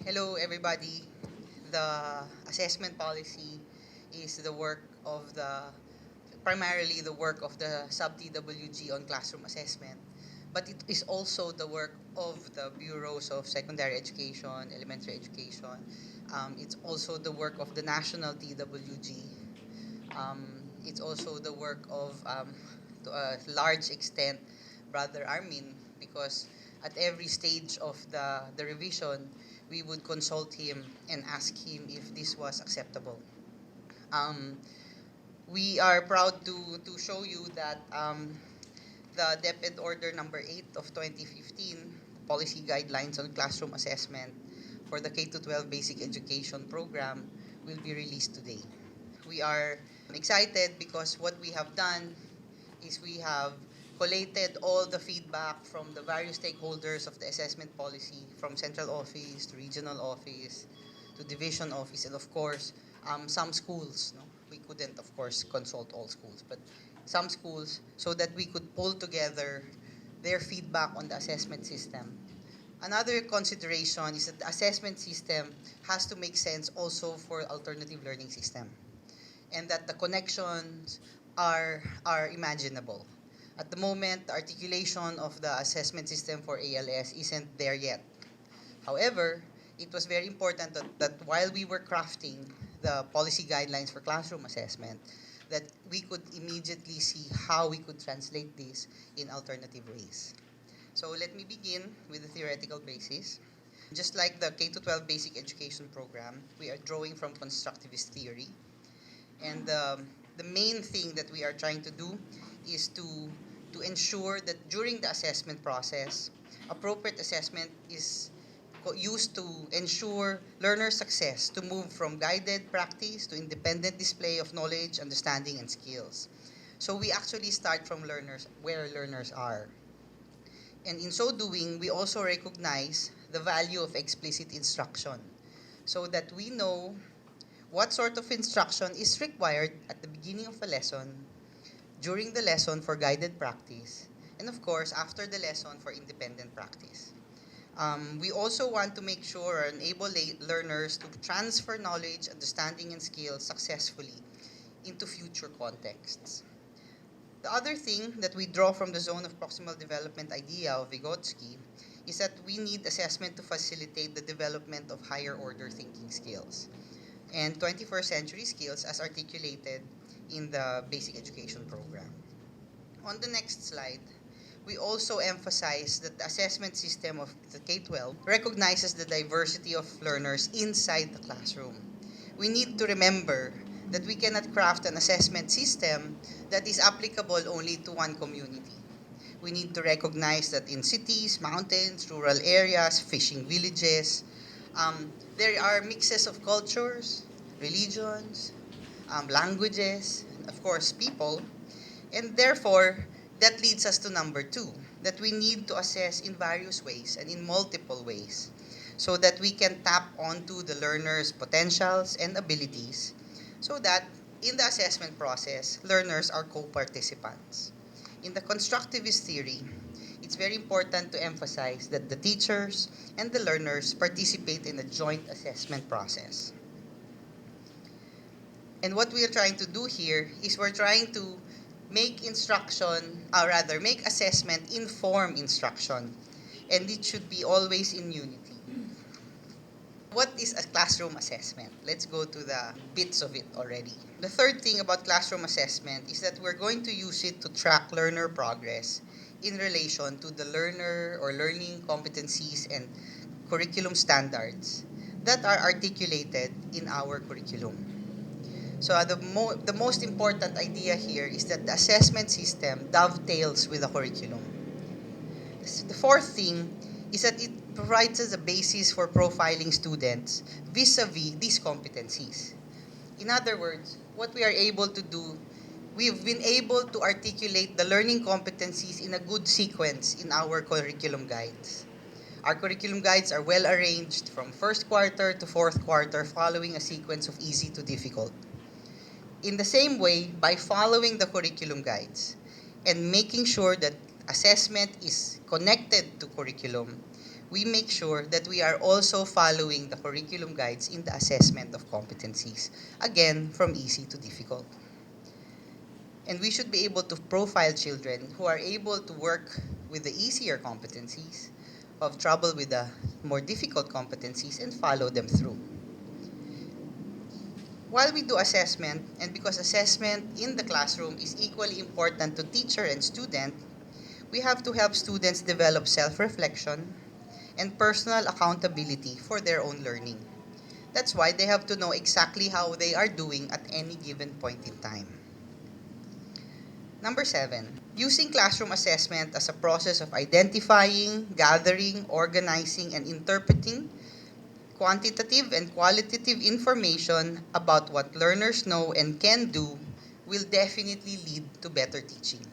Hello, everybody. The assessment policy is the work of primarily the work of the sub-TWG on classroom assessment, but it is also the work of the bureaus of secondary education, elementary education. It's also the work of the national TWG. It's also the work of, to a large extent, Brother Armin, because at every stage of the revision, we would consult him and ask him if this was acceptable. Um, we are proud to show you that the DepEd Order number 8 of 2015, Policy Guidelines on Classroom Assessment for the K-12 Basic Education Program, will be released today. We are excited because what we have done is we have collated all the feedback from the various stakeholders of the assessment policy, from central office to regional office to division office, and of course, some schools. No? We couldn't, of course, consult all schools, but some schools, so that we could pull together their feedback on the assessment system. Another consideration is that the assessment system has to make sense also for alternative learning system, and that the connections are imaginable. At the moment, the articulation of the assessment system for ALS isn't there yet. However, it was very important that while we were crafting the policy guidelines for classroom assessment, that we could immediately see how we could translate this in alternative ways. So let me begin with the theoretical basis. Just like the K-12 basic education program, we are drawing from constructivist theory. And the main thing that we are trying to do is to ensure that during the assessment process, appropriate assessment is used to ensure learner success to move from guided practice to independent display of knowledge, understanding, and skills. So we actually start from learners where learners are. And in so doing, we also recognize the value of explicit instruction so that we know what sort of instruction is required at the beginning of a lesson, during the lesson for guided practice, and of course, after the lesson for independent practice. We also want to make sure and enable learners to transfer knowledge, understanding, and skills successfully into future contexts. The other thing that we draw from the zone of proximal development idea of Vygotsky is that we need assessment to facilitate the development of higher order thinking skills and 21st century skills as articulated in the basic education program. On the next slide, we also emphasize that the assessment system of the K-12 recognizes the diversity of learners inside the classroom. We need to remember that we cannot craft an assessment system that is applicable only to one community. We need to recognize that in cities, mountains, rural areas, fishing villages, there are mixes of cultures, religions, languages, and of course, people. And therefore, that leads us to number two, that we need to assess in various ways and in multiple ways so that we can tap onto the learner's potentials and abilities so that in the assessment process, learners are co-participants. In the constructivist theory, it's very important to emphasize that the teachers and the learners participate in a joint assessment process. And what we are trying to do here is we're trying to make instruction, or rather, make assessment inform instruction. And it should be always in unity. What is a classroom assessment? Let's go to the bits of it already. The third thing about classroom assessment is that we're going to use it to track learner progress in relation to the learner or learning competencies and curriculum standards that are articulated in our curriculum. So the most important idea here is that the assessment system dovetails with the curriculum. The fourth thing is that it provides us a basis for profiling students vis-a-vis these competencies. In other words, what we are able to do, we've been able to articulate the learning competencies in a good sequence in our curriculum guides. Our curriculum guides are well arranged from first quarter to fourth quarter following a sequence of easy to difficult. In the same way, by following the curriculum guides and making sure that assessment is connected to curriculum, we make sure that we are also following the curriculum guides in the assessment of competencies, again, from easy to difficult. And we should be able to profile children who are able to work with the easier competencies, have trouble with the more difficult competencies, and follow them through. While we do assessment, and because assessment in the classroom is equally important to teacher and student, we have to help students develop self-reflection and personal accountability for their own learning. That's why they have to know exactly how they are doing at any given point in time. Number 7, using classroom assessment as a process of identifying, gathering, organizing, and interpreting quantitative and qualitative information about what learners know and can do will definitely lead to better teaching.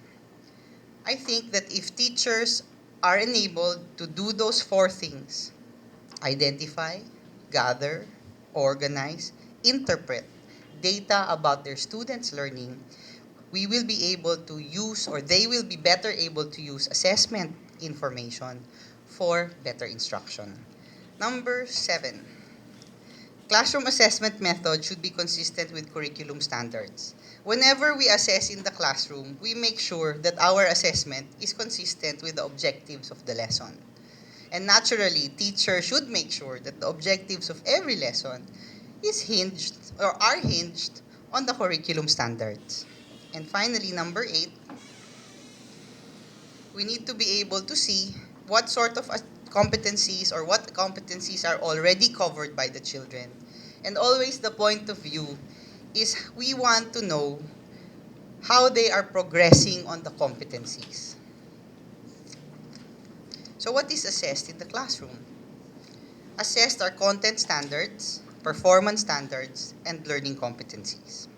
I think that if teachers are enabled to do those 4 things, identify, gather, organize, interpret data about their students' learning, we will be able to use, or they will be better able to use, assessment information for better instruction. Number 7, classroom assessment method should be consistent with curriculum standards. Whenever we assess in the classroom, we make sure that our assessment is consistent with the objectives of the lesson. And naturally, teachers should make sure that the objectives of every lesson is hinged or are hinged on the curriculum standards. And finally, number 8, we need to be able to see what sort of competencies or what competencies are already covered by the children. And always the point of view is we want to know how they are progressing on the competencies. So what is assessed in the classroom? Assessed are content standards, performance standards, and learning competencies.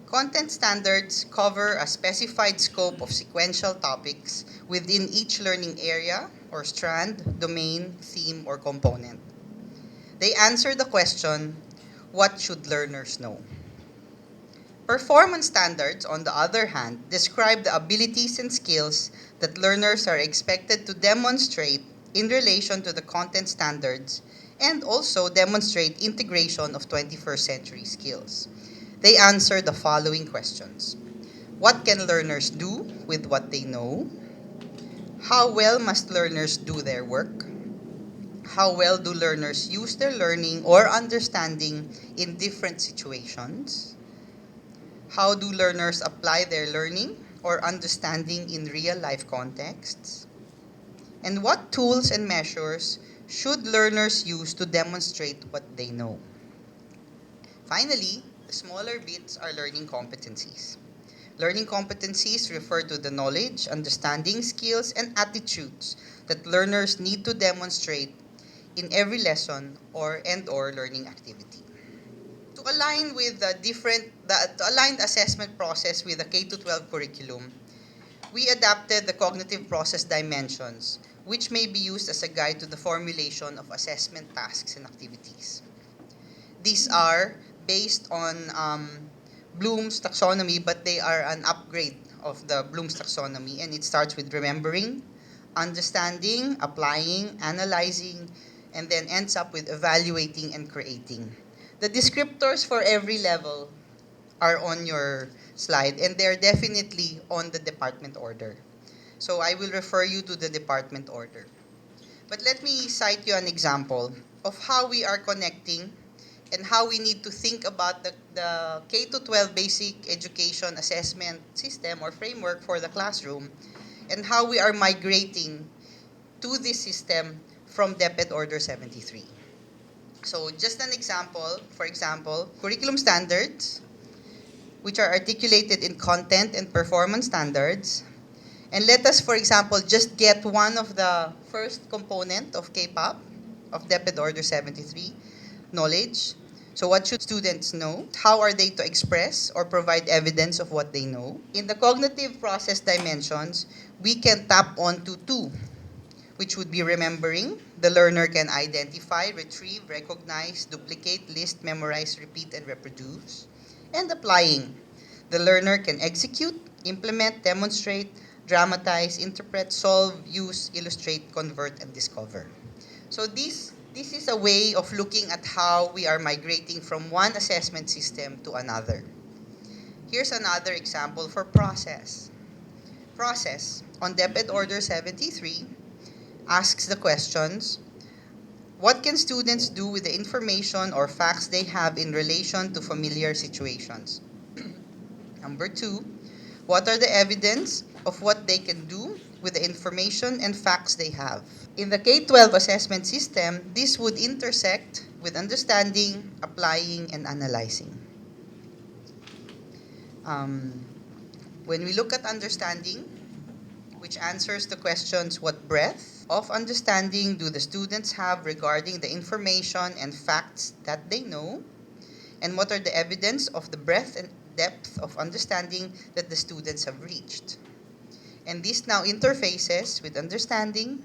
Content standards cover a specified scope of sequential topics within each learning area or strand, domain, theme, or component. They answer the question, what should learners know? Performance standards, on the other hand, describe the abilities and skills that learners are expected to demonstrate in relation to the content standards and also demonstrate integration of 21st century skills. They answer the following questions. What can learners do with what they know? How well must learners do their work? How well do learners use their learning or understanding in different situations? How do learners apply their learning or understanding in real-life contexts? And what tools and measures should learners use to demonstrate what they know? Finally, the smaller bits are learning competencies. Learning competencies refer to the knowledge, understanding, skills, and attitudes that learners need to demonstrate in every lesson or learning activity. To align with the assessment process with the K-12 curriculum, we adapted the cognitive process dimensions, which may be used as a guide to the formulation of assessment tasks and activities. These are based on Bloom's taxonomy, but they are an upgrade of the Bloom's taxonomy, and it starts with remembering, understanding, applying, analyzing, and then ends up with evaluating and creating. The descriptors for every level are on your slide, and they're definitely on the department order. So I will refer you to the department order. But let me cite you an example of how we are connecting and how we need to think about the K-12 basic education assessment system or framework for the classroom, and how we are migrating to this system from DepEd Order 73. So just an example, for example, curriculum standards, which are articulated in content and performance standards. And let us, for example, just get one of the first component of K-POP, of DepEd Order 73, knowledge. So what should students know? How are they to express or provide evidence of what they know? In the cognitive process dimensions, we can tap onto 2, which would be remembering. The learner can identify, retrieve, recognize, duplicate, list, memorize, repeat, and reproduce. And applying. The learner can execute, implement, demonstrate, dramatize, interpret, solve, use, illustrate, convert, and discover. So this is a way of looking at how we are migrating from one assessment system to another. Here's another example for process. Process on DepEd Order 73 asks the questions: what can students do with the information or facts they have in relation to familiar situations? Number 2, what are the evidence of what they can do with the information and facts they have? In the K-12 assessment system, this would intersect with understanding, applying, and analyzing. When we look at understanding, which answers the questions: what breadth of understanding do the students have regarding the information and facts that they know? And what are the evidence of the breadth and depth of understanding that the students have reached? And this now interfaces with understanding,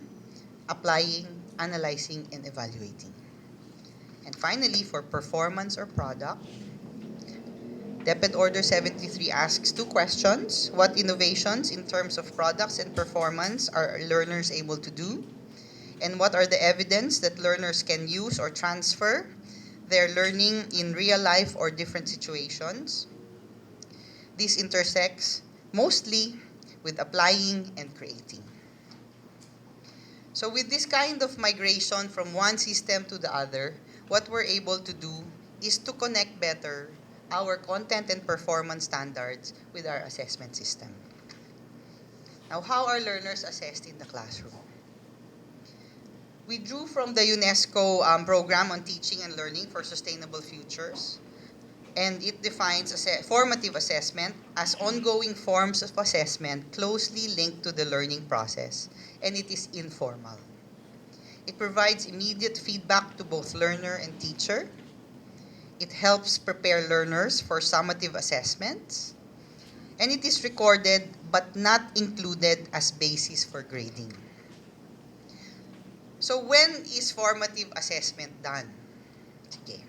applying, analyzing, and evaluating. And finally, for performance or product, DepEd Order 73 asks 2 questions. What innovations in terms of products and performance are learners able to do? And what are the evidence that learners can use or transfer their learning in real life or different situations? This intersects mostly with applying and creating. So with this kind of migration from one system to the other, what we're able to do is to connect better our content and performance standards with our assessment system. Now, how are learners assessed in the classroom? We drew from the UNESCO Program on Teaching and Learning for Sustainable Futures, and it defines formative assessment as ongoing forms of assessment closely linked to the learning process, and it is informal. It provides immediate feedback to both learner and teacher. It helps prepare learners for summative assessments, and it is recorded but not included as basis for grading. So when is formative assessment done? Okay.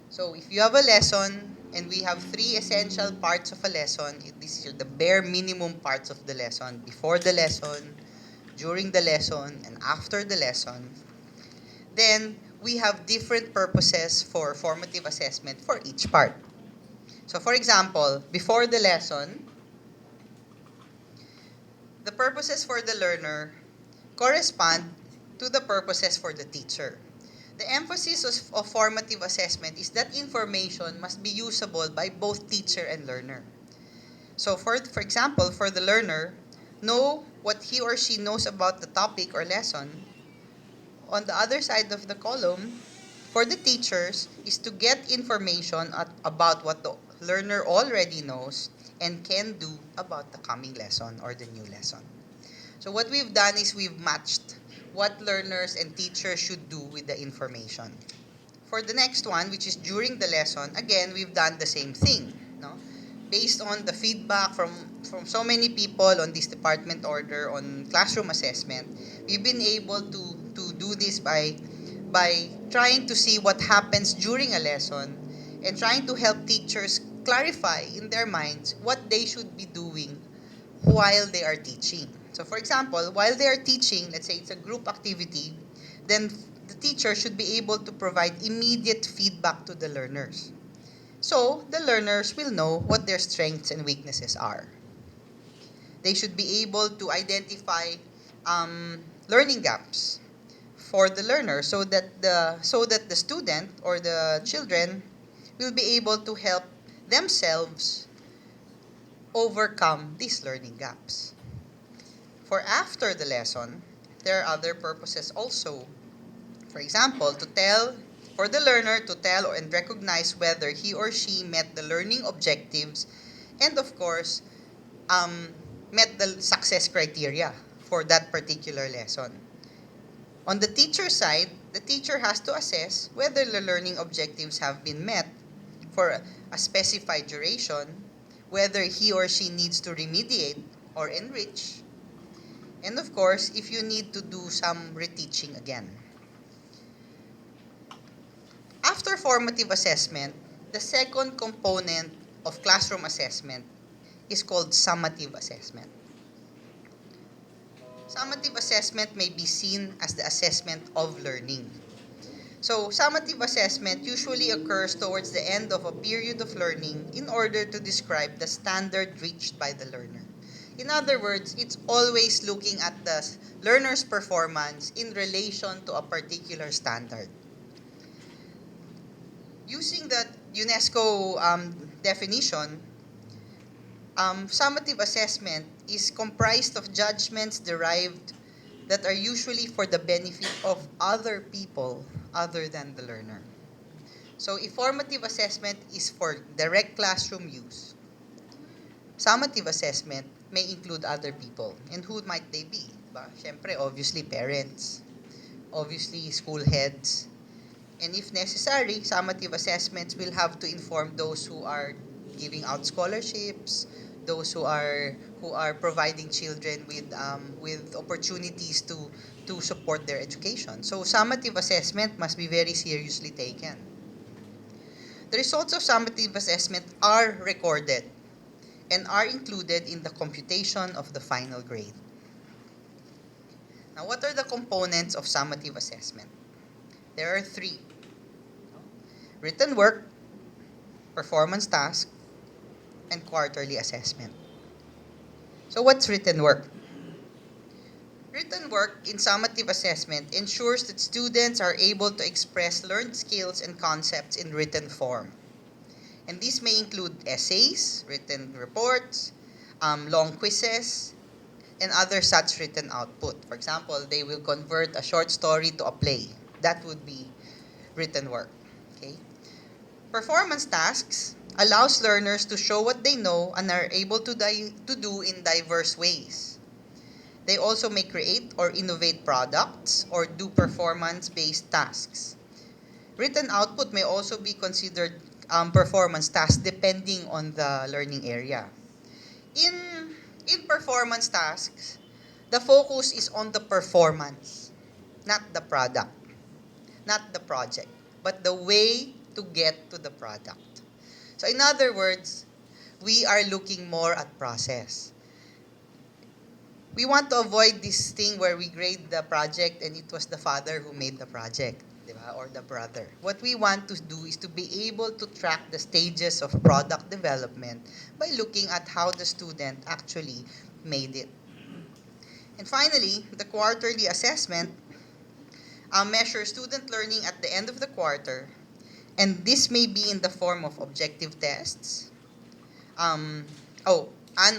So if you have a lesson and we have 3 essential parts of a lesson, these are the bare minimum parts of the lesson: before the lesson, during the lesson, and after the lesson, then we have different purposes for formative assessment for each part. So for example, before the lesson, the purposes for the learner correspond to the purposes for the teacher. The emphasis of formative assessment is that information must be usable by both teacher and learner. So for example, for the learner, know what he or she knows about the topic or lesson. On the other side of the column, for the teachers, is to get information about what the learner already knows and can do about the coming lesson or the new lesson. So what we've done is we've matched what learners and teachers should do with the information. For the next one, which is during the lesson, again, we've done the same thing. No? Based on the feedback from so many people on this department order on classroom assessment, we've been able to do this by trying to see what happens during a lesson and trying to help teachers clarify in their minds what they should be doing while they are teaching. So for example, while they are teaching, let's say it's a group activity, then the teacher should be able to provide immediate feedback to the learners. So the learners will know what their strengths and weaknesses are. They should be able to identify learning gaps for the learner so that the student or the children will be able to help themselves overcome these learning gaps. For after the lesson, there are other purposes also. For example, for the learner to tell and recognize whether he or she met the learning objectives and of course, met the success criteria for that particular lesson. On the teacher side, the teacher has to assess whether the learning objectives have been met for a specified duration, whether he or she needs to remediate or enrich, and of course, if you need to do some reteaching again. After formative assessment, the second component of classroom assessment is called summative assessment. Summative assessment may be seen as the assessment of learning. So, summative assessment usually occurs towards the end of a period of learning in order to describe the standard reached by the learner. In other words, it's always looking at the learner's performance in relation to a particular standard. Using the UNESCO definition, summative assessment is comprised of judgments derived that are usually for the benefit of other people other than the learner. So, if formative assessment is for direct classroom use, summative assessment may include other people. And who might they be? Siyempre, obviously, parents. Obviously, school heads. And if necessary, summative assessments will have to inform those who are giving out scholarships, those who are providing children with opportunities to support their education. So summative assessment must be very seriously taken. The results of summative assessment are recorded and are included in the computation of the final grade. Now, what are the components of summative assessment? There are three: written work, performance task, and quarterly assessment. So what's written work? Written work in summative assessment ensures that students are able to express learned skills and concepts in written form. And these may include essays, written reports, long quizzes, and other such written output. For example, they will convert a short story to a play. That would be written work. Okay? Performance tasks allows learners to show what they know and are able to do in diverse ways. They also may create or innovate products or do performance-based tasks. Written output may also be considered performance tasks depending on the learning area. In performance tasks, the focus is on the performance, not the product, not the project, but the way to get to the product. So in other words, we are looking more at process. We want to avoid this thing where we grade the project and it was the father who made the project, diba? Or the brother. What we want to do is to be able to track the stages of product development by looking at how the student actually made it. And finally, the quarterly assessment measures student learning at the end of the quarter, and this may be in the form of objective tests, an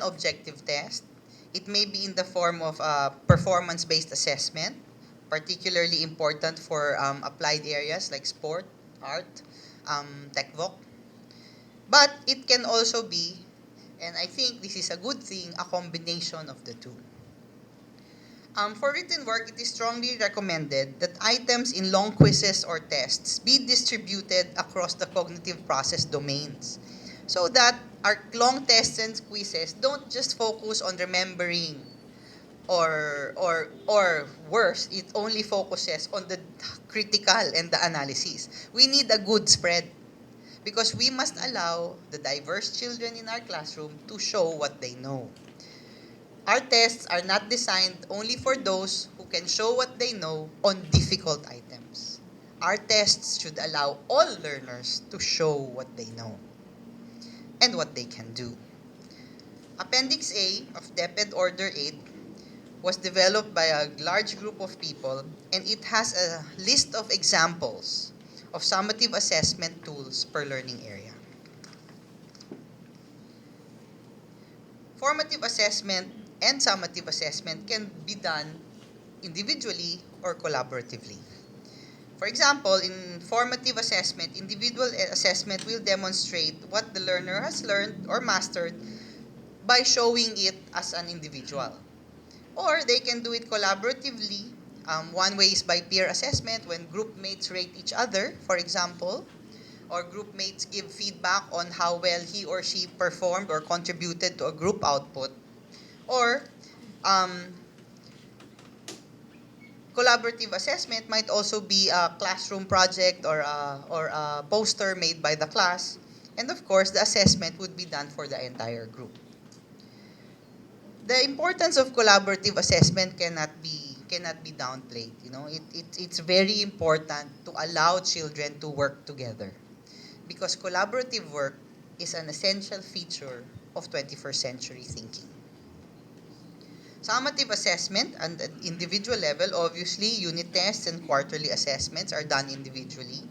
objective test. It may be in the form of performance-based assessment, particularly important for applied areas like sport, art, tech voc. But it can also be, and I think this is a good thing, a combination of the two. For written work, it is strongly recommended that items in long quizzes or tests be distributed across the cognitive process domains so that our long tests and quizzes don't just focus on remembering or worse, it only focuses on the critical and the analysis. We need a good spread because we must allow the diverse children in our classroom to show what they know. Our tests are not designed only for those who can show what they know on difficult items. Our tests should allow all learners to show what they know and what they can do. Appendix A of DepEd Order 8 was developed by a large group of people, and it has a list of examples of summative assessment tools per learning area. Formative assessment and summative assessment can be done individually or collaboratively. For example, in formative assessment, individual assessment will demonstrate what the learner has learned or mastered by showing it as an individual. Or they can do it collaboratively. One way is by peer assessment, when group mates rate each other, for example, or group mates give feedback on how well he or she performed or contributed to a group output. Or collaborative assessment might also be a classroom project or a poster made by the class. And of course, the assessment would be done for the entire group. the importance of collaborative assessment cannot be downplayed. It's very important to allow children to work together because collaborative work is an essential feature of 21st century thinking. Summative assessment at an individual level, obviously, unit tests and quarterly assessments are done individually.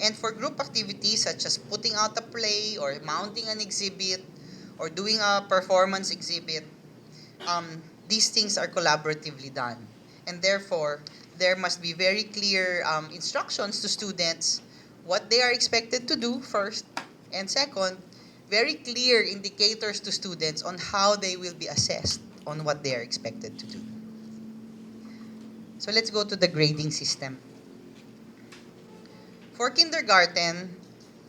And for group activities such as putting out a play or mounting an exhibit or doing a performance exhibit, these things are collaboratively done. And therefore, there must be very clear instructions to students what they are expected to do first, and second, very clear indicators to students on how they will be assessed on what they are expected to do. So let's go to the grading system. For kindergarten,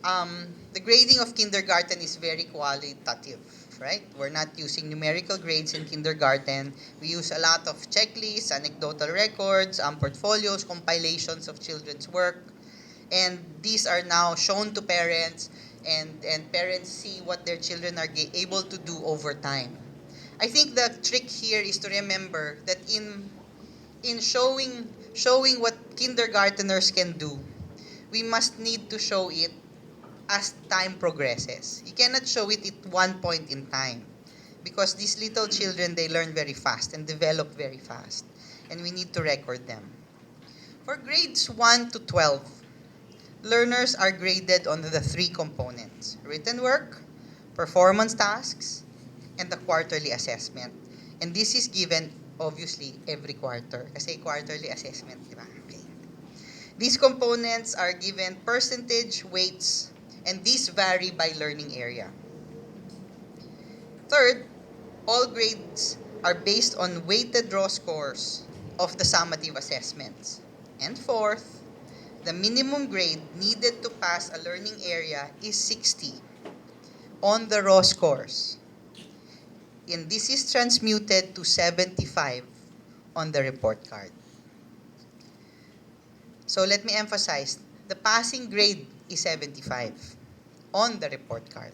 the grading of kindergarten is very qualitative, right? We're not using numerical grades in kindergarten. We use a lot of checklists, anecdotal records, portfolios, compilations of children's work. And these are now shown to parents, and parents see what their children are able to do over time. I think the trick here is to remember that in showing what kindergarteners can do, we must need to show it as time progresses. You cannot show it at one point in time because these little children, they learn very fast and develop very fast, and we need to record them. For grades 1 to 12, learners are graded on the three components: written work, performance tasks, and the quarterly assessment. And this is given, obviously, every quarter. Kasi quarterly assessment, di ba? Okay. These components are given percentage, weights, and these vary by learning area. Third, all grades are based on weighted raw scores of the summative assessments. And fourth, the minimum grade needed to pass a learning area is 60 on the raw scores. And this is transmuted to 75 on the report card. So let me emphasize, the passing grade is 75 on the report card.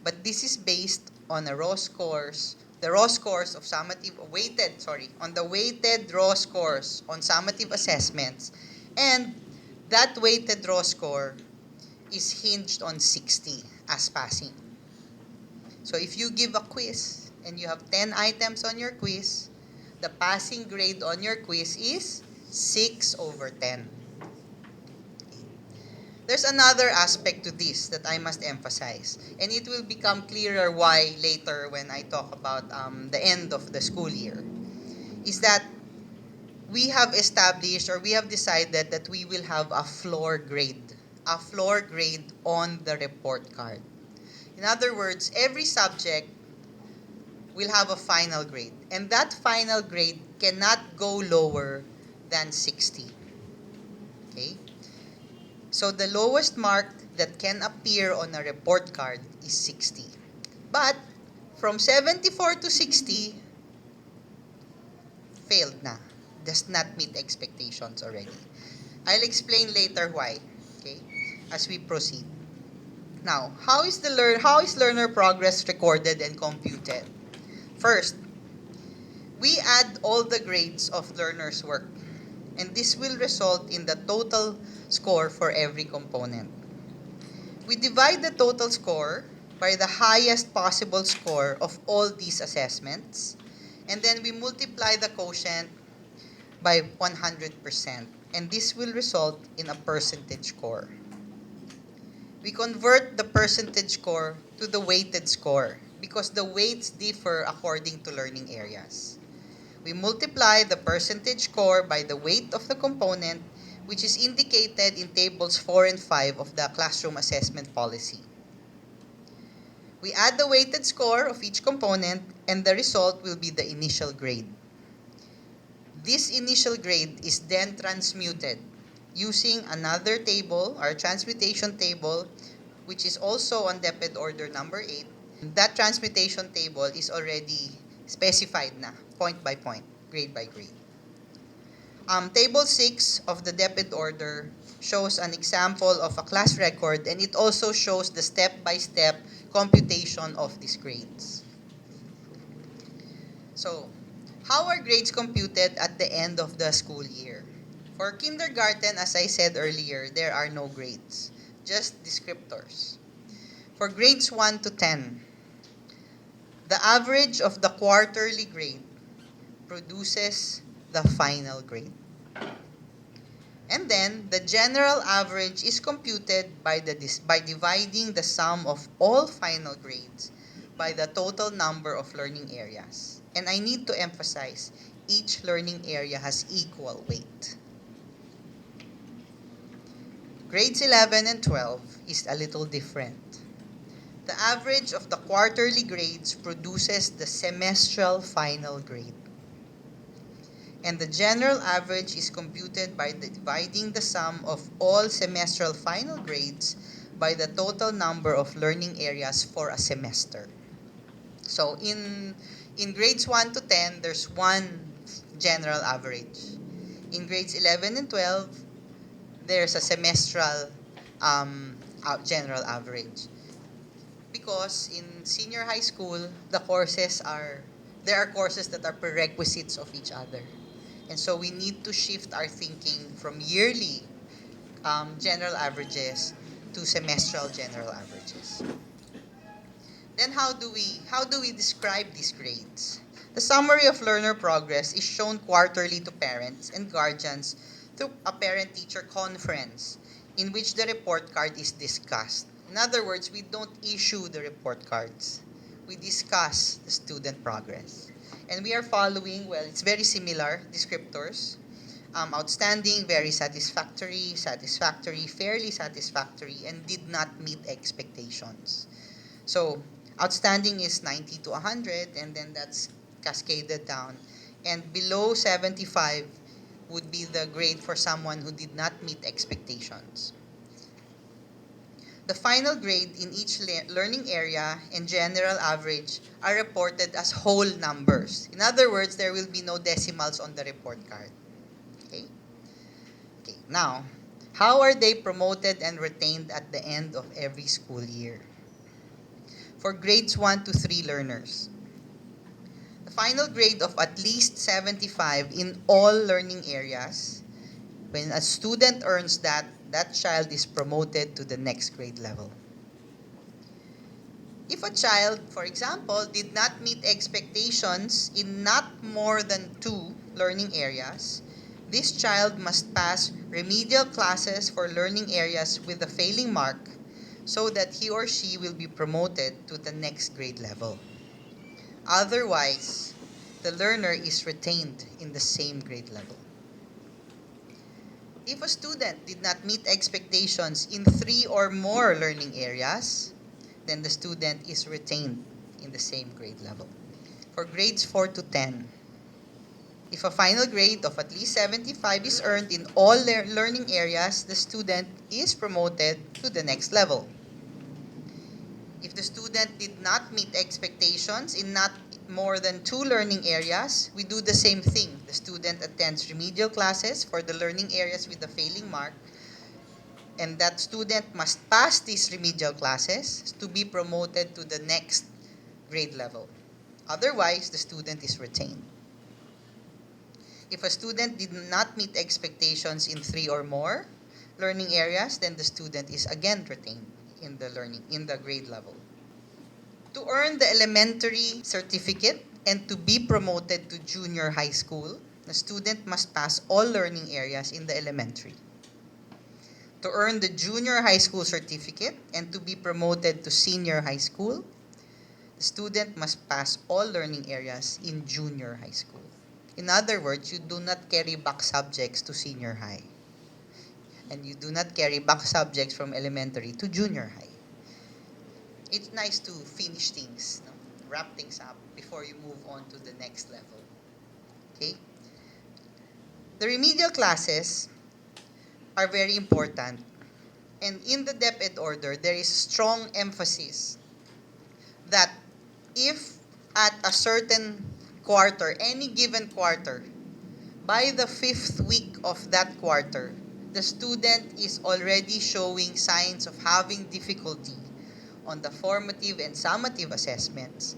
But this is based on the raw scores of on the weighted raw scores on summative assessments. And that weighted raw score is hinged on 60 as passing. So if you give a quiz and you have 10 items on your quiz, the passing grade on your quiz is 6/10. There's another aspect to this that I must emphasize, and it will become clearer why later when I talk about the end of the school year, is that we have established or we have decided that we will have a floor grade on the report card. In other words, every subject will have a final grade, and that final grade cannot go lower than 60. Okay? So the lowest mark that can appear on a report card is 60. But from 74 to 60, failed na. Does not meet expectations already. I'll explain later why, okay, as we proceed. Now, how is learner progress recorded and computed? First, we add all the grades of learners' work, and this will result in the total score for every component. We divide the total score by the highest possible score of all these assessments, and then we multiply the quotient by 100%, and this will result in a percentage score. We convert the percentage score to the weighted score because the weights differ according to learning areas. We multiply the percentage score by the weight of the component, which is indicated in tables 4 and 5 of the classroom assessment policy. We add the weighted score of each component, and the result will be the initial grade. This initial grade is then transmuted using another table, our transmutation table, which is also on DepEd order number 8. That transmutation table is already specified na, point by point, grade by grade. Table 6 of the DepEd order shows an example of a class record, and it also shows the step-by-step computation of these grades. So, how are grades computed at the end of the school year? For kindergarten, as I said earlier, there are no grades, just descriptors. For grades 1 to 10, the average of the quarterly grade produces the final grade. And then, the general average is computed by dividing the sum of all final grades by the total number of learning areas. And I need to emphasize, each learning area has equal weight. Grades 11 and 12 is a little different. The average of the quarterly grades produces the semestral final grade. And the general average is computed by dividing the sum of all semestral final grades by the total number of learning areas for a semester. So in grades 1 to 10, there's one general average. In grades 11 and 12, there's a semestral general average. Because in senior high school, there are courses that are prerequisites of each other. And so we need to shift our thinking from yearly general averages to semestral general averages. Then how do we describe these grades? The summary of learner progress is shown quarterly to parents and guardians through a parent-teacher conference in which the report card is discussed. In other words, we don't issue the report cards. We discuss the student progress. And we are following, well, it's very similar descriptors. Outstanding, very satisfactory, satisfactory, fairly satisfactory, and did not meet expectations. So, outstanding is 90 to 100, and then that's cascaded down. And below 75 would be the grade for someone who did not meet expectations. The final grade in each learning area and general average are reported as whole numbers. In other words, there will be no decimals on the report card. Okay? Now, how are they promoted and retained at the end of every school year? For grades 1 to 3 learners, the final grade of at least 75 in all learning areas, when a student earns that child is promoted to the next grade level. If a child, for example, did not meet expectations in not more than 2 learning areas, this child must pass remedial classes for learning areas with a failing mark so that he or she will be promoted to the next grade level. Otherwise, the learner is retained in the same grade level. If a student did not meet expectations in 3 or more learning areas, then the student is retained in the same grade level. For grades 4 to 10, if a final grade of at least 75 is earned in all learning areas, the student is promoted to the next level. If the student did not meet expectations in not more than 2 learning areas, we do the same thing. The student attends remedial classes for the learning areas with a failing mark, and that student must pass these remedial classes to be promoted to the next grade level. Otherwise, the student is retained. If a student did not meet expectations in 3 or more learning areas, then the student is again retained in the grade level. To earn the elementary certificate and to be promoted to junior high school, the student must pass all learning areas in the elementary. To earn the junior high school certificate and to be promoted to senior high school, the student must pass all learning areas in junior high school. In other words, you do not carry back subjects to senior high. And you do not carry back subjects from elementary to junior high. It's nice to finish things, wrap things up before you move on to the next level. Okay? The remedial classes are very important. And in the DepEd order, there is strong emphasis that if at a certain quarter, any given quarter, by the 5th week of that quarter, the student is already showing signs of having difficulty on the formative and summative assessments,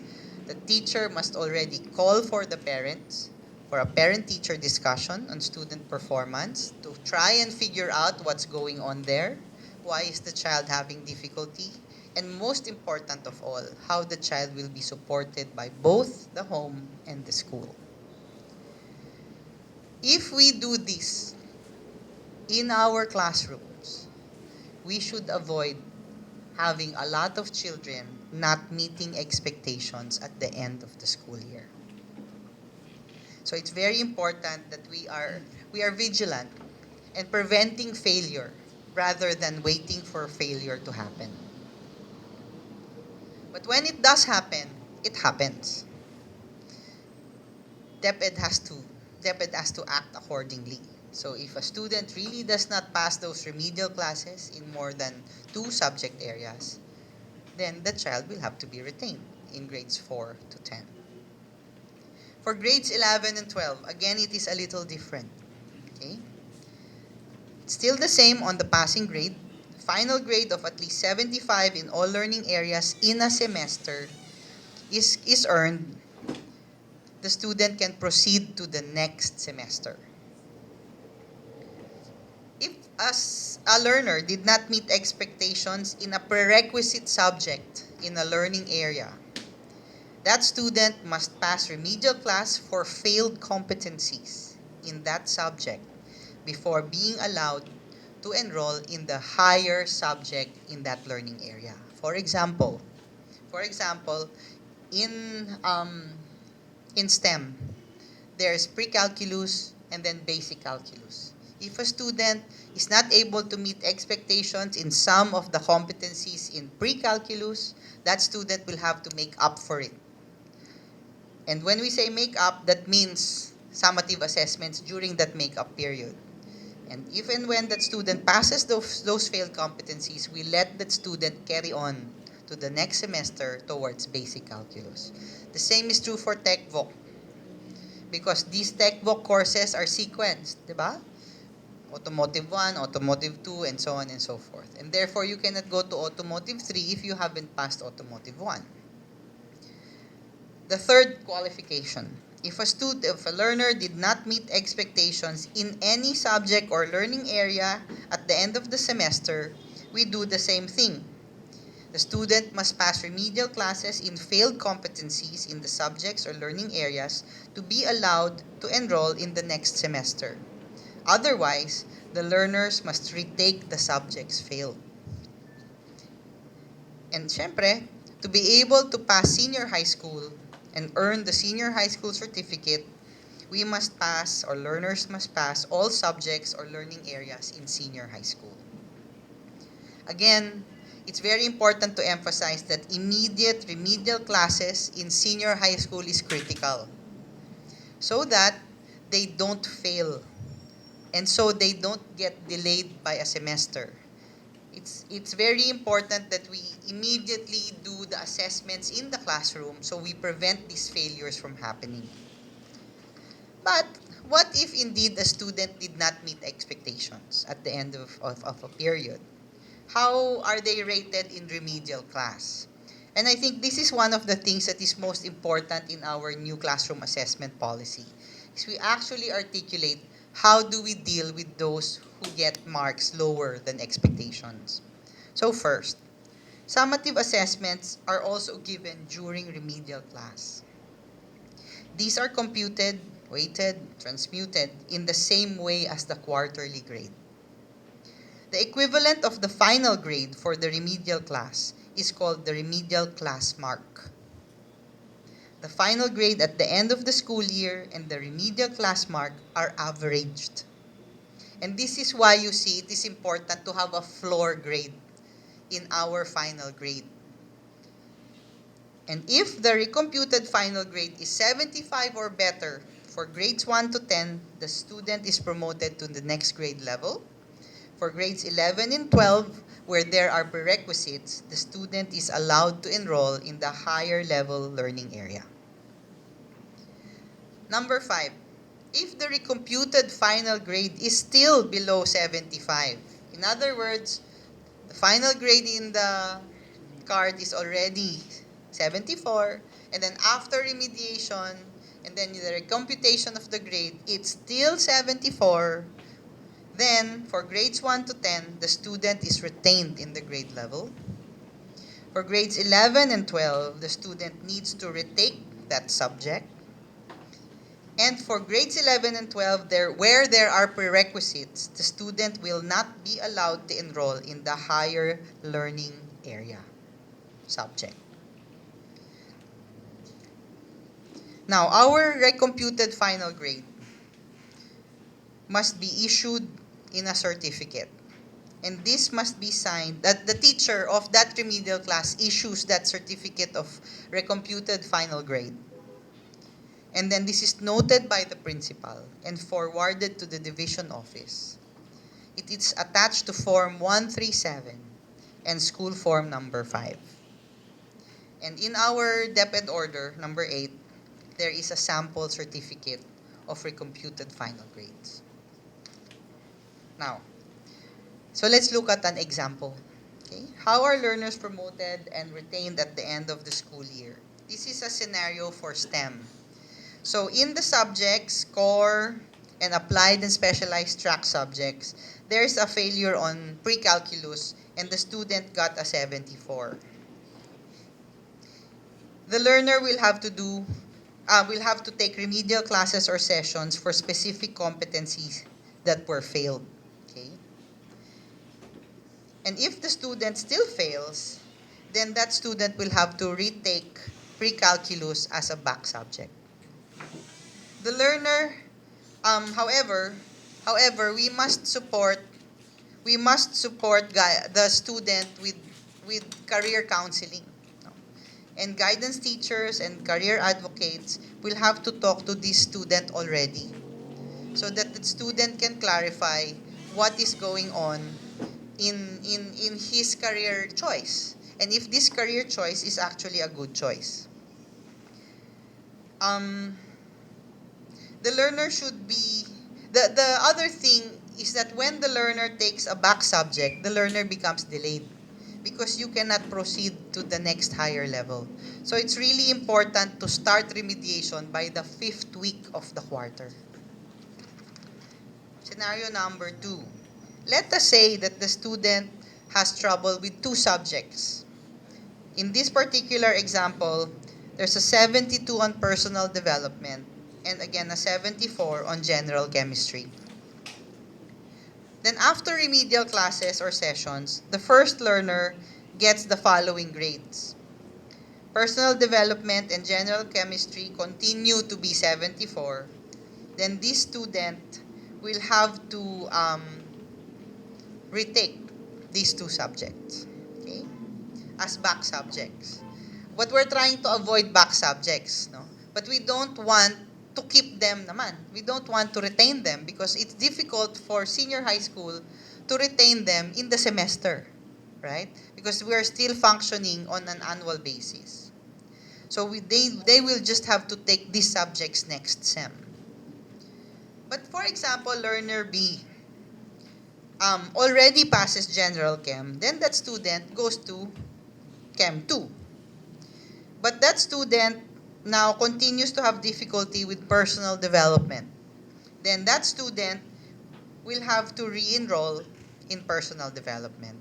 the teacher must already call for the parents for a parent-teacher discussion on student performance to try and figure out what's going on there, why is the child having difficulty, and most important of all, how the child will be supported by both the home and the school. If we do this in our classrooms, we should avoid having a lot of children not meeting expectations at the end of the school year. So it's very important that we are vigilant and preventing failure rather than waiting for failure to happen. But when it does happen, it happens. DepEd has to DepEd has to act accordingly. So if a student really does not pass those remedial classes in more than 2 subject areas, then the child will have to be retained in grades 4 to 10. For grades 11 and 12, again, it is a little different. Okay? Still the same on the passing grade. Final grade of at least 75 in all learning areas in a semester is earned. The student can proceed to the next semester. If a learner did not meet expectations in a prerequisite subject in a learning area, that student must pass remedial class for failed competencies in that subject before being allowed to enroll in the higher subject in that learning area. For example, in STEM, there's pre-calculus and then basic calculus. If a student is not able to meet expectations in some of the competencies in pre-calculus, that student will have to make up for it. And when we say make up, that means summative assessments during that make-up period. And if and when that student passes those failed competencies, we let that student carry on to the next semester towards basic calculus. The same is true for TechVoc, because these TechVoc courses are sequenced, diba? Automotive 1, Automotive 2, and so on and so forth. And therefore, you cannot go to Automotive 3 if you haven't passed Automotive 1. The third qualification, if a learner did not meet expectations in any subject or learning area at the end of the semester, we do the same thing. The student must pass remedial classes in failed competencies in the subjects or learning areas to be allowed to enroll in the next semester. Otherwise, the learners must retake the subjects failed. And syempre, to be able to pass senior high school and earn the senior high school certificate, we must pass, or learners must pass, all subjects or learning areas in senior high school. Again, it's very important to emphasize that immediate remedial classes in senior high school is critical so that they don't fail and so they don't get delayed by a semester. It's very important that we immediately do the assessments in the classroom so we prevent these failures from happening. But what if indeed a student did not meet expectations at the end of a period? How are they rated in remedial class? And I think this is one of the things that is most important in our new classroom assessment policy. Is we actually articulate how do we deal with those who get marks lower than expectations. So first, summative assessments are also given during remedial class. These are computed, weighted, transmuted in the same way as the quarterly grade. The equivalent of the final grade for the remedial class is called the remedial class mark. The final grade at the end of the school year and the remedial class mark are averaged. And this is why you see it is important to have a floor grade in our final grade. And if the recomputed final grade is 75 or better for grades 1 to 10, the student is promoted to the next grade level. For grades 11 and 12, where there are prerequisites, the student is allowed to enroll in the higher level learning area. Number 5, if the recomputed final grade is still below 75, in other words, the final grade in the card is already 74, And then after remediation, and then the recomputation of the grade, it's still 74. Then, for grades 1 to 10, the student is retained in the grade level. For grades 11 and 12, the student needs to retake that subject. And for grades 11 and 12, where there are prerequisites, the student will not be allowed to enroll in the higher learning area subject. Now, our recomputed final grade must be issued in a certificate. And this must be signed, that the teacher of that remedial class issues that certificate of recomputed final grade. And then this is noted by the principal and forwarded to the division office. It is attached to Form 137 and School Form number 5. And in our DepEd order, number 8, there is a sample certificate of recomputed final grades. Now, so let's look at an example. Okay? How are learners promoted and retained at the end of the school year? This is a scenario for STEM. So in the subjects, core, and applied and specialized track subjects, there's a failure on pre-calculus and the student got a 74. The learner will have to take remedial classes or sessions for specific competencies that were failed. Okay? And if the student still fails, then that student will have to retake pre-calculus as a back subject. The learner, however, we must support the student with career counseling. No? And guidance teachers and career advocates will have to talk to this student already so that the student can clarify what is going on in his career choice and if this career choice is actually a good choice. The learner should be, the other thing is that when the learner takes a back subject, the learner becomes delayed because you cannot proceed to the next higher level. So it's really important to start remediation by the 5th week of the quarter. Scenario number 2. Let us say that the student has trouble with 2 subjects. In this particular example, there's a 72 on personal development and again a 74 on general chemistry. Then after remedial classes or sessions, the first learner gets the following grades. Personal development and general chemistry continue to be 74. Then this student will have to retake these 2 subjects, okay, as back subjects. But we're trying to avoid back subjects, no? But we don't want to keep them naman. We don't want to retain them because it's difficult for senior high school to retain them in the semester, right? Because we are still functioning on an annual basis. So they will just have to take these subjects next sem. But for example, learner B already passes general chem, then that student goes to chem 2. But that student now continues to have difficulty with personal development. Then that student will have to re-enroll in personal development.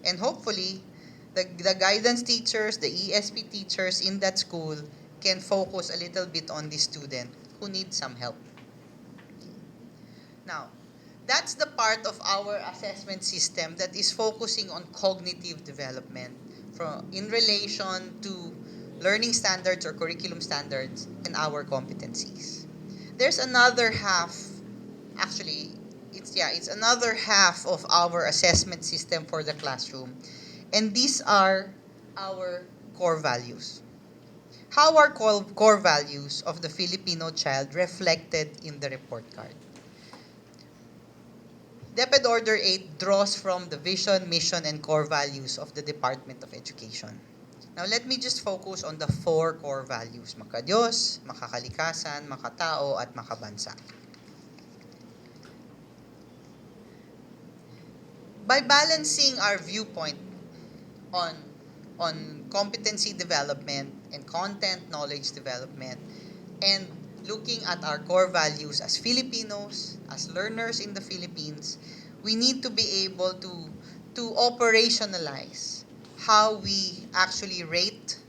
And hopefully, the guidance teachers, the ESP teachers in that school can focus a little bit on this student who needs some help. Now, that's the part of our assessment system that is focusing on cognitive development in relation to learning standards or curriculum standards and our competencies. There's another half, actually, it's another half of our assessment system for the classroom. And these are our core values. How are core values of the Filipino child reflected in the report card? DepEd Order 8 draws from the vision, mission, and core values of the Department of Education. Now, let me just focus on the 4 core values: makadiyos, makakalikasan, makatao, at makabansa. By balancing our viewpoint on competency development and content knowledge development, and looking at our core values as Filipinos, as learners in the Philippines, we need to be able to operationalize how we actually rate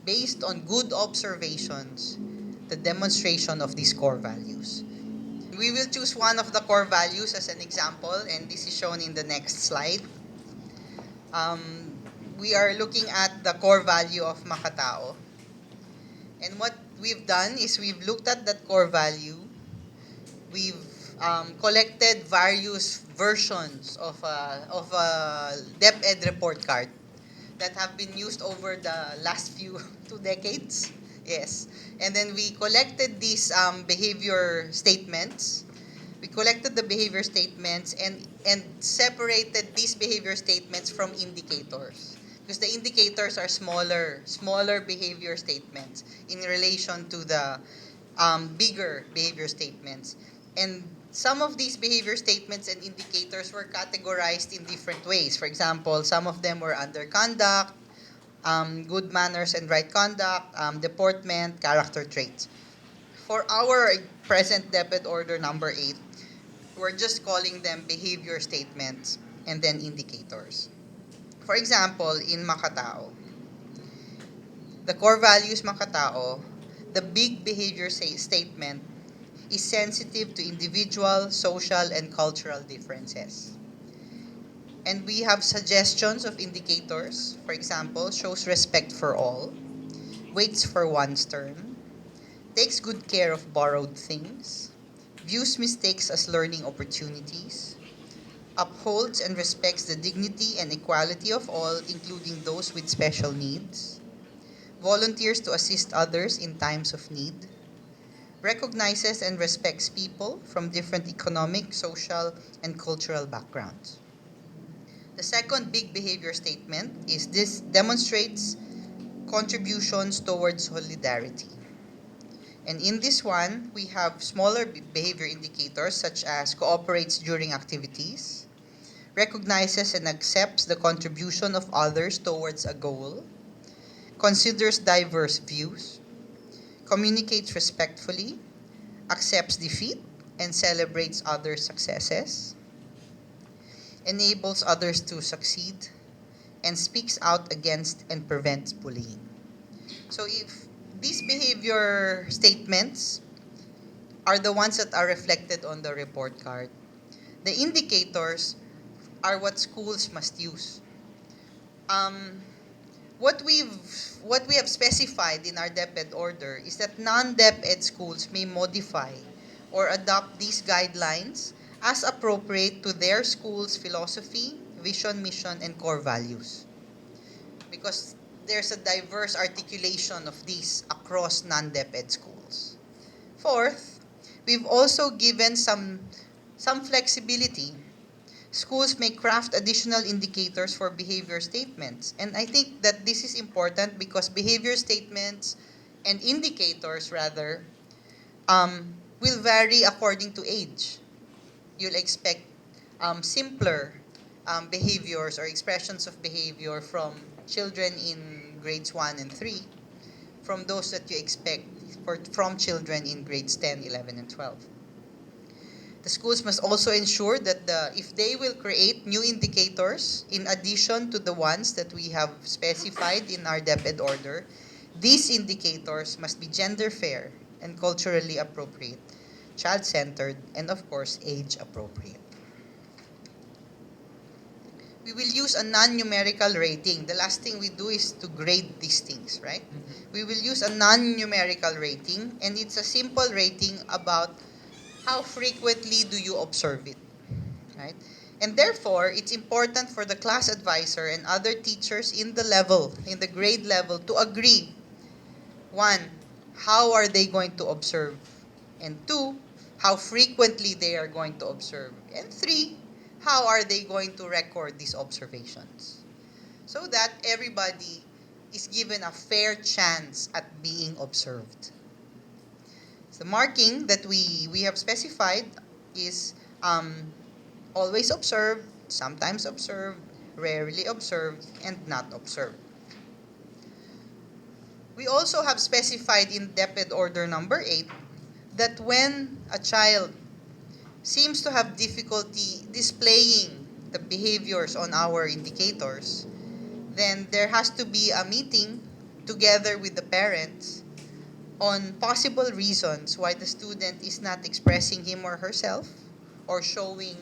based on good observations the demonstration of these core values. We will choose one of the core values as an example, and this is shown in the next slide. Um, we are looking at the core value of Makatao. And what we've done is we've looked at that core value. We've collected various versions of a DepEd report card that have been used over the last few 2 decades. Yes. And then we collected these behavior statements. We collected the behavior statements and separated these behavior statements from indicators. Because the indicators are smaller behavior statements in relation to the bigger behavior statements. And some of these behavior statements and indicators were categorized in different ways. For example, some of them were under conduct, good manners and right conduct, deportment, character traits. For our present DepEd order number 8, we're just calling them behavior statements and then indicators. For example, in Makatao, the core values Makatao, the big behavior statement is sensitive to individual, social, and cultural differences. And we have suggestions of indicators. For example, shows respect for all, waits for one's turn, takes good care of borrowed things, views mistakes as learning opportunities, upholds and respects the dignity and equality of all, including those with special needs, volunteers to assist others in times of need, recognizes and respects people from different economic, social, and cultural backgrounds. The second big behavior statement is this demonstrates contributions towards solidarity. And in this one, we have smaller behavior indicators such as cooperates during activities, recognizes and accepts the contribution of others towards a goal, considers diverse views, communicates respectfully, accepts defeat and celebrates others' successes, enables others to succeed, and speaks out against and prevents bullying. So if these behavior statements are the ones that are reflected on the report card, the indicators are what schools must use. Um, what we have specified in our DepEd order is that non-DepEd schools may modify or adopt these guidelines as appropriate to their school's philosophy, vision, mission, and core values. Because there's a diverse articulation of these across non-DepEd schools. Fourth, we've also given some flexibility. Schools may craft additional indicators for behavior statements. And I think that this is important because behavior statements and indicators, rather, will vary according to age. You'll expect simpler behaviors or expressions of behavior from children in grades 1 and 3 from those that you expect from children in grades 10, 11, and 12. The schools must also ensure that if they will create new indicators in addition to the ones that we have specified in our DepEd order, these indicators must be gender fair and culturally appropriate, child-centered, and of course, age-appropriate. We will use a non-numerical rating. The last thing we do is to grade these things, right? We will use a non-numerical rating, and it's a simple rating about how frequently do you observe it, right? And therefore, it's important for the class advisor and other teachers in the grade level, to agree. 1, how are they going to observe? And 2, how frequently they are going to observe. And 3, how are they going to record these observations? So that everybody is given a fair chance at being observed. The marking that we have specified is always observed, sometimes observed, rarely observed, and not observed. We also have specified in DepEd Order number 8 that when a child seems to have difficulty displaying the behaviors on our indicators, then there has to be a meeting together with the parents on possible reasons why the student is not expressing him or herself or showing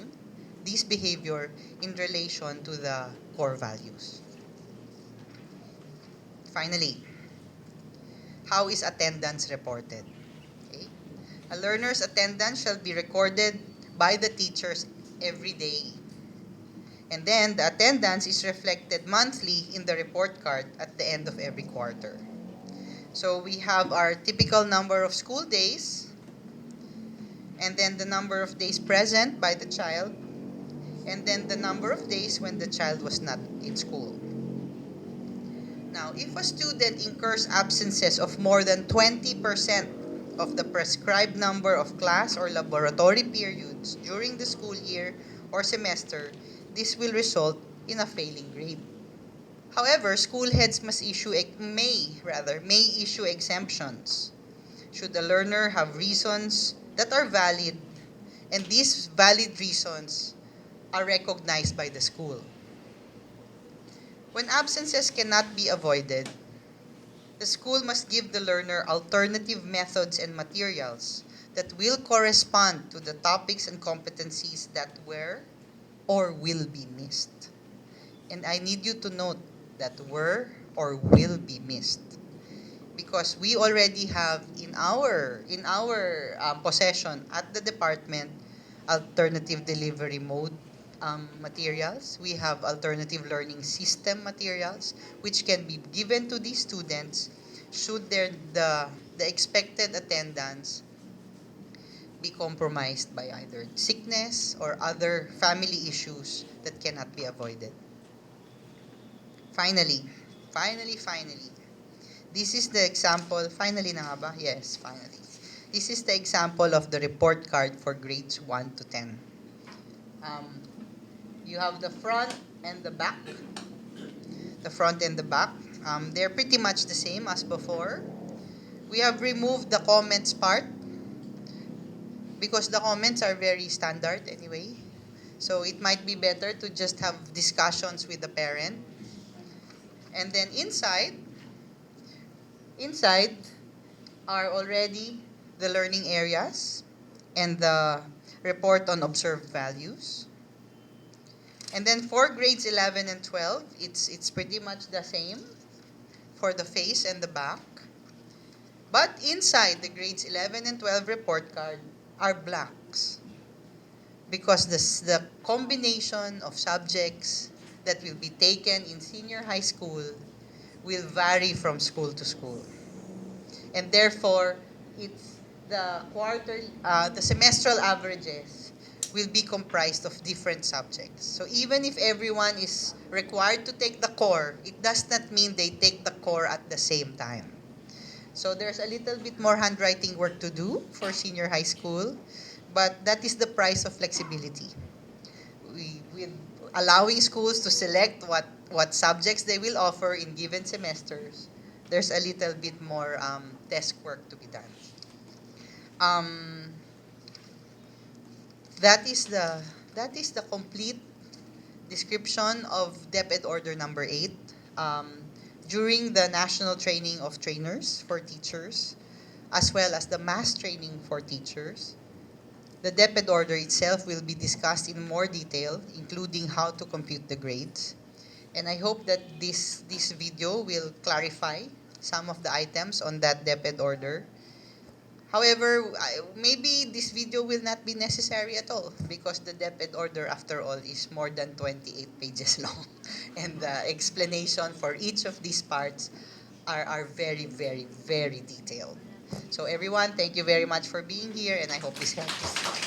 this behavior in relation to the core values. Finally, how is attendance reported? Okay. A learner's attendance shall be recorded by the teachers every day. And then the attendance is reflected monthly in the report card at the end of every quarter. So we have our typical number of school days, and then the number of days present by the child, and then the number of days when the child was not in school. Now, if a student incurs absences of more than 20% of the prescribed number of class or laboratory periods during the school year or semester, this will result in a failing grade. However, school heads may issue exemptions should the learner have reasons that are valid, and these valid reasons are recognized by the school. When absences cannot be avoided, the school must give the learner alternative methods and materials that will correspond to the topics and competencies that were or will be missed. And I need you to note that were or will be missed, because we already have in our possession at the department alternative delivery mode materials. We have alternative learning system materials which can be given to these students should the expected attendance be compromised by either sickness or other family issues that cannot be avoided. Finally, this is the example. Finally na nga ba? Yes, finally. This is the example of the report card for grades 1 to 10. You have the front and the back. The front and the back. They're pretty much the same as before. We have removed the comments part because the comments are very standard anyway. So it might be better to just have discussions with the parent. And then inside are already the learning areas and the report on observed values. And then for grades 11 and 12, it's pretty much the same for the face and the back. But inside the grades 11 and 12 report card are blanks, because the combination of subjects that will be taken in senior high school will vary from school to school. And therefore, it's the semestral averages will be comprised of different subjects. So even if everyone is required to take the core, it does not mean they take the core at the same time. So there's a little bit more handwriting work to do for senior high school, but that is the price of flexibility. With allowing schools to select what subjects they will offer in given semesters, there's a little bit more desk work to be done. That is the complete description of DepEd Order number 8 during the national training of trainers for teachers, as well as the mass training for teachers. The DepEd Order itself will be discussed in more detail, including how to compute the grades. And I hope that this video will clarify some of the items on that DepEd Order. However, maybe this video will not be necessary at all, because the DepEd Order, after all, is more than 28 pages long. And the explanation for each of these parts are very, very, very detailed. So everyone, thank you very much for being here, and I hope this helps.